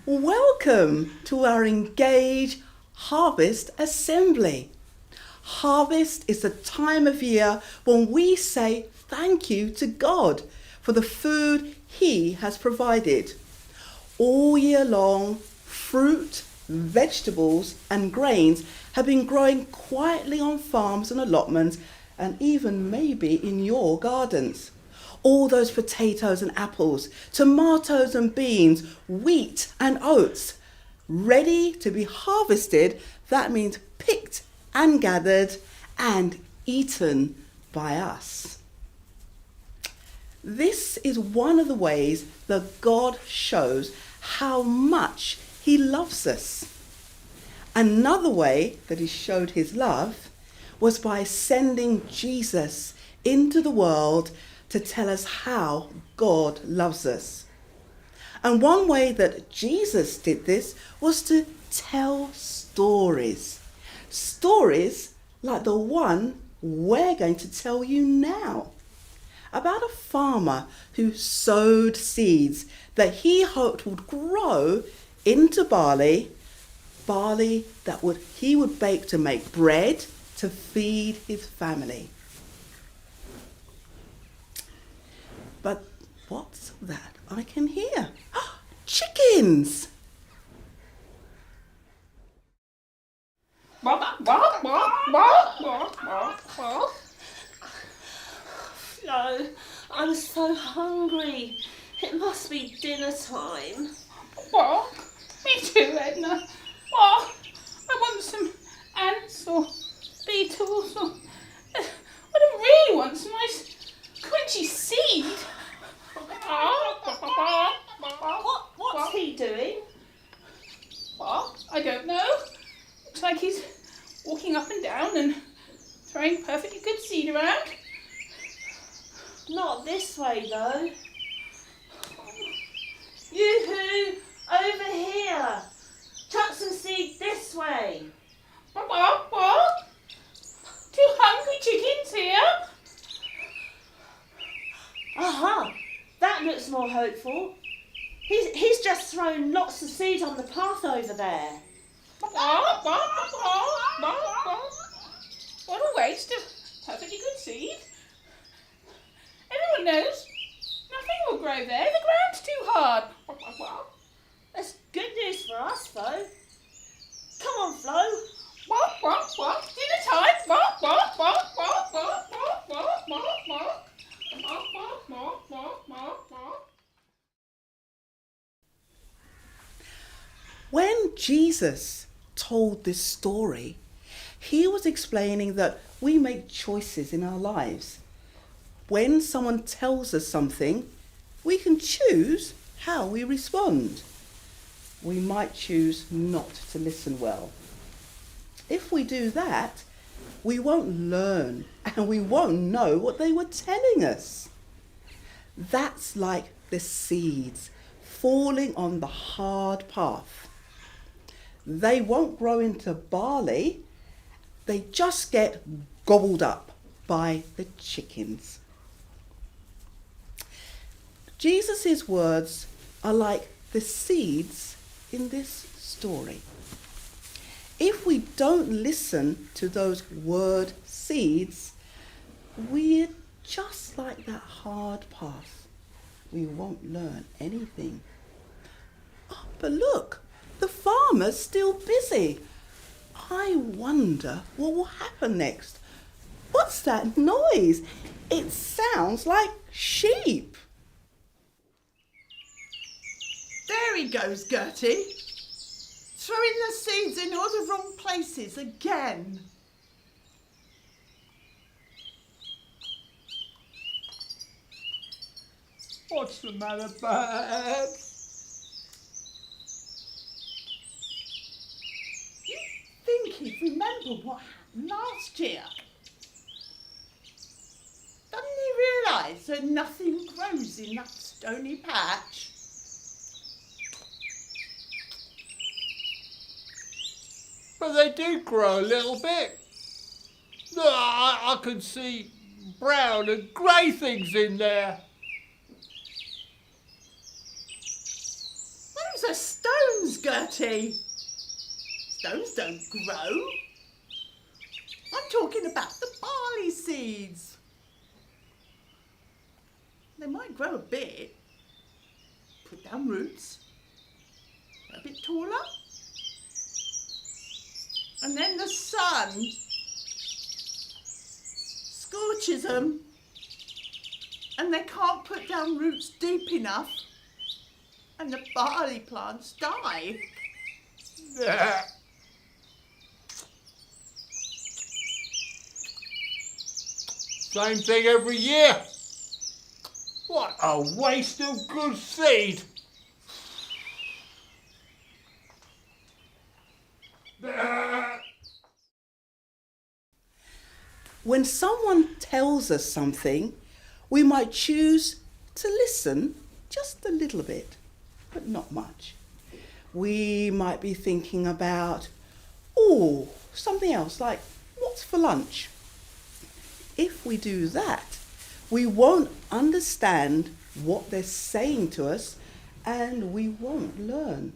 Welcome to our Engage Harvest Assembly. Harvest is the time of year when we say thank you to God for the food He has provided. All year long, fruit, vegetables and grains have been growing quietly on farms and allotments and even maybe in your gardens. All those potatoes and apples, tomatoes and beans, wheat and oats, ready to be harvested, that means picked and gathered and eaten by us. This is one of the ways that God shows how much He loves us. Another way that He showed His love was by sending Jesus into the world to tell us how God loves us. And one way that Jesus did this was to tell stories. Stories like the one we're going to tell you now. About a farmer who sowed seeds that he hoped would grow into barley that he would bake to make bread to feed his family. But what's that I can hear? Chickens! Flo, I'm so hungry. It must be dinner time. What? Me too, Edna. What? I want some ants or beetles or... I don't really want some nice crunchy seed. What's he doing? What? I don't know. Looks like he's walking up and down and throwing perfectly good seed around. Not this way though. Yoo-hoo! Over here! Chuck some seed this way. What? Two hungry chickens here? Aha! That looks more hopeful. He's just thrown lots of seed on the path over there. What a waste of perfectly good seed. Everyone knows nothing will grow there. The ground's too hard. That's good news for us, Flo. Come on, Flo. What? Dinner time? When Jesus told this story, He was explaining that we make choices in our lives. When someone tells us something, we can choose how we respond. We might choose not to listen well. If we do that, we won't learn and we won't know what they were telling us. That's like the seeds falling on the hard path. They won't grow into barley, they just get gobbled up by the chickens. Jesus' words are like the seeds in this story. If we don't listen to those word seeds, we're just like that hard path. We won't learn anything. Oh, but look, the farmer's still busy. I wonder what will happen next. What's that noise? It sounds like sheep. There he goes, Gertie. Throwing the seeds in all the wrong places again. What's the matter, Babs? You think he'd remember what happened last year? Doesn't he realise that nothing grows in that stony patch? But they do grow a little bit. Look, I can see brown and grey things in there. Those Those are stones, Gertie. Stones don't grow. I'm talking about the barley seeds. They might grow a bit. Put down roots. A bit taller. And then the sun scorches them. And they can't put down roots deep enough. And the barley plants die. Same thing every year. What a waste of good seed. When someone tells us something, we might choose to listen just a little bit, but not much. We might be thinking about, something else, like what's for lunch? If we do that, we won't understand what they're saying to us and we won't learn.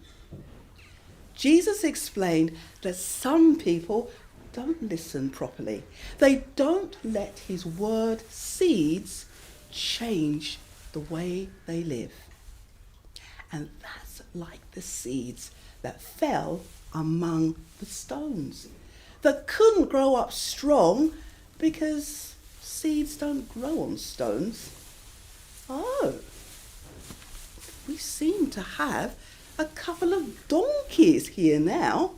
Jesus explained that some people don't listen properly. They don't let his word seeds change the way they live. And that's like the seeds that fell among the stones, that couldn't grow up strong because seeds don't grow on stones. We seem to have a couple of donkeys here now.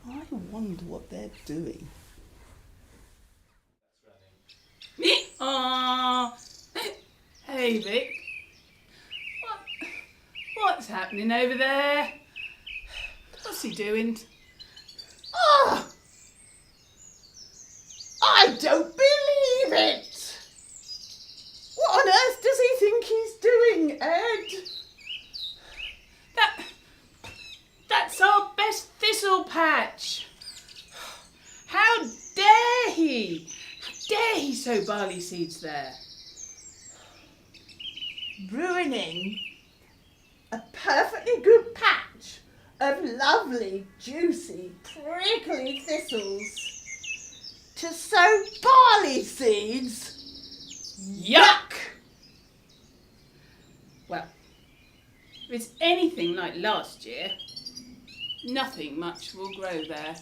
I wonder what they're doing. Hey Vic, what's happening over there? What's he doing? I don't believe it! What on earth does he think he's doing, Ed? That's our best thistle patch. How dare he? How dare he sow barley seeds there? Ruining a perfectly good patch of lovely, juicy, prickly thistles to sow barley seeds? Yuck! Well, if it's anything like last year, nothing much will grow there.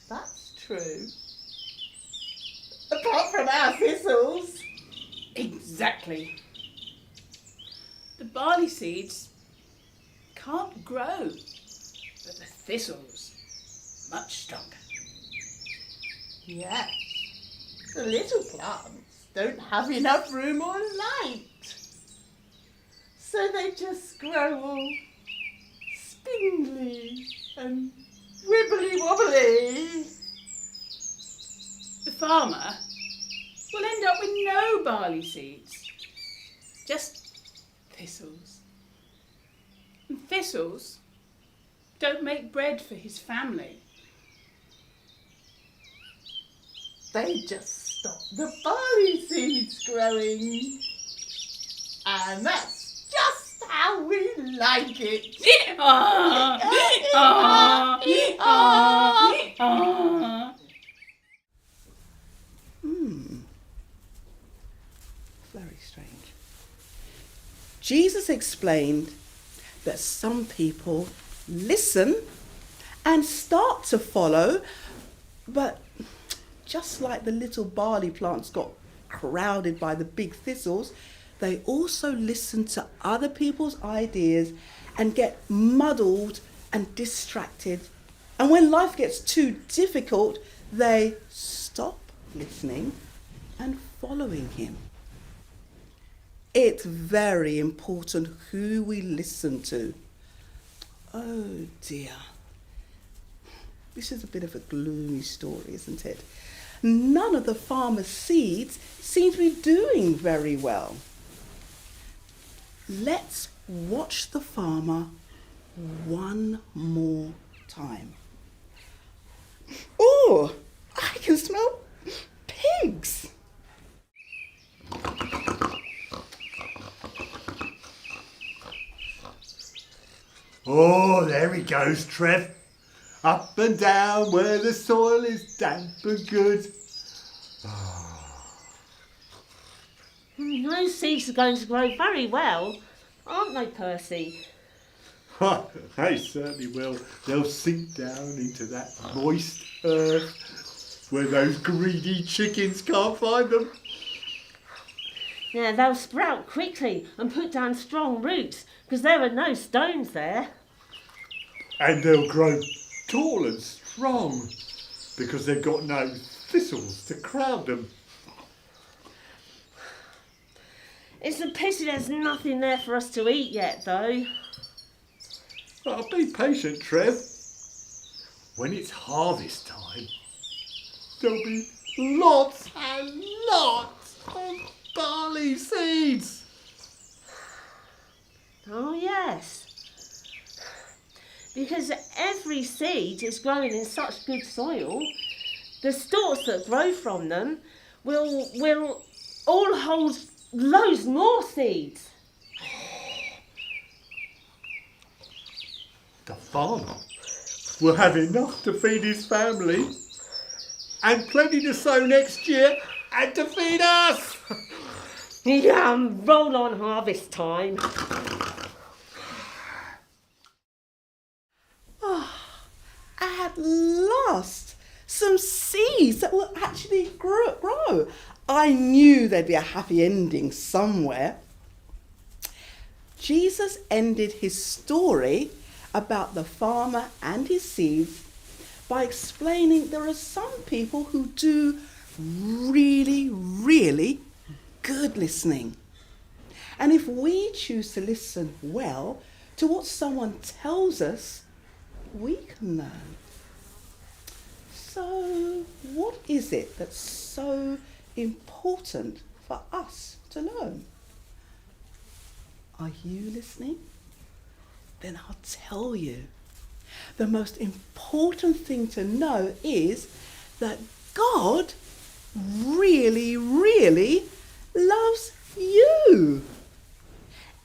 That's true. Apart from our thistles. Exactly. The barley seeds can't grow, but the thistles much stronger. Yes. The little plants don't have enough room or light. So they just grow all spindly and wibbly wobbly. The farmer will end up with no barley seeds, just thistles. And thistles don't make bread for his family. They just stop the barley seeds growing. And that's just how we like it. Very strange. Jesus explained that some people listen and start to follow, but just like the little barley plants got crowded by the big thistles, they also listen to other people's ideas and get muddled and distracted. And when life gets too difficult, they stop listening and following him. It's very important who we listen to. Oh dear. This is a bit of a gloomy story, isn't it? None of the farmer's seeds seem to be doing very well. Let's watch the farmer one more time. Oh, I can smell pigs. goes, Trev. Up and down where the soil is damp and good. Those seeds are going to grow very well, aren't they, Percy? They certainly will. They'll sink down into that moist earth where those greedy chickens can't find them. Yeah, they'll sprout quickly and put down strong roots because there are no stones there. And they'll grow tall and strong because they've got no thistles to crowd them. It's a pity there's nothing there for us to eat yet, though. But be patient, Trev. When it's harvest time, there'll be lots and lots of barley seeds. Oh, yes. Because every seed is grown in such good soil, the stalks that grow from them will all hold loads more seeds. The farmer will have enough to feed his family and plenty to sow next year and to feed us. Yum, roll on harvest time. At last, some seeds that will actually grow. I knew there'd be a happy ending somewhere. Jesus ended his story about the farmer and his seeds by explaining there are some people who do really, really good listening. And if we choose to listen well to what someone tells us, we can learn. So, what is it that's so important for us to learn? Are you listening? Then I'll tell you. The most important thing to know is that God really, really loves you.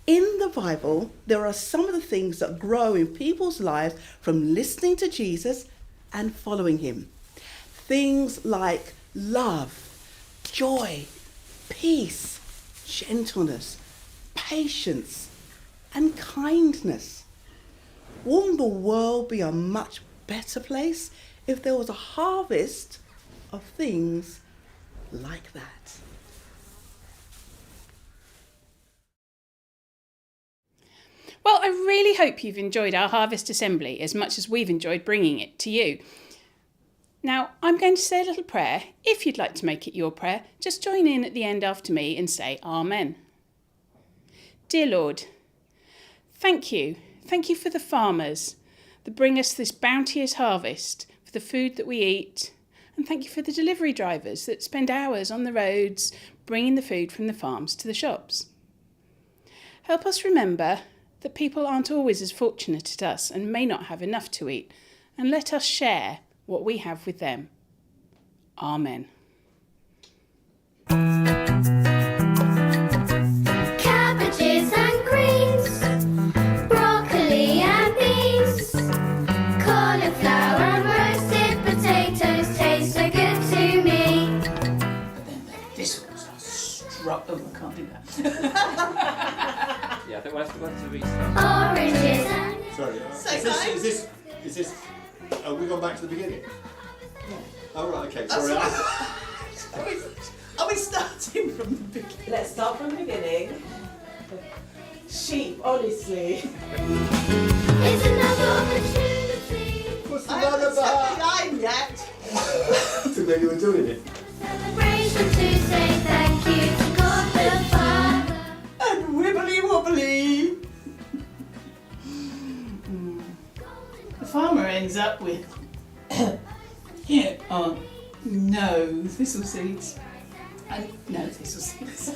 In the Bible, there are some of the things that grow in people's lives from listening to Jesus and following him. Things like love, joy, peace, gentleness, patience, and kindness. Wouldn't the world be a much better place if there was a harvest of things like that? Well, I really hope you've enjoyed our Harvest Assembly as much as we've enjoyed bringing it to you. Now, I'm going to say a little prayer. If you'd like to make it your prayer, just join in at the end after me and say Amen. Dear Lord, thank you. Thank you for the farmers that bring us this bounteous harvest, for the food that we eat, and thank you for the delivery drivers that spend hours on the roads bringing the food from the farms to the shops. Help us remember that people aren't always as fortunate as us and may not have enough to eat, and let us share what we have with them. Amen. Cabbages and greens, broccoli and beans, cauliflower and roasted potatoes taste so good to me. But then this one's struck. Oh, I can't do that. Yeah, I think we'll have to restart. Oranges and Sorry, is this, have we gone back to the beginning? Oh, right, okay, sorry. Are we starting from the beginning? Let's start from the beginning. Sheep, honestly. it's another opportunity. What's the I matter haven't about set the line yet. to when you were doing it? Celebration to say thank you to God the Father. And wibbly wobbly. The farmer ends up with no thistle seeds. No thistle seeds.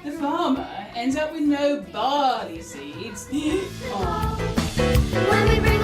The farmer ends up with no barley seeds. Oh. When we bring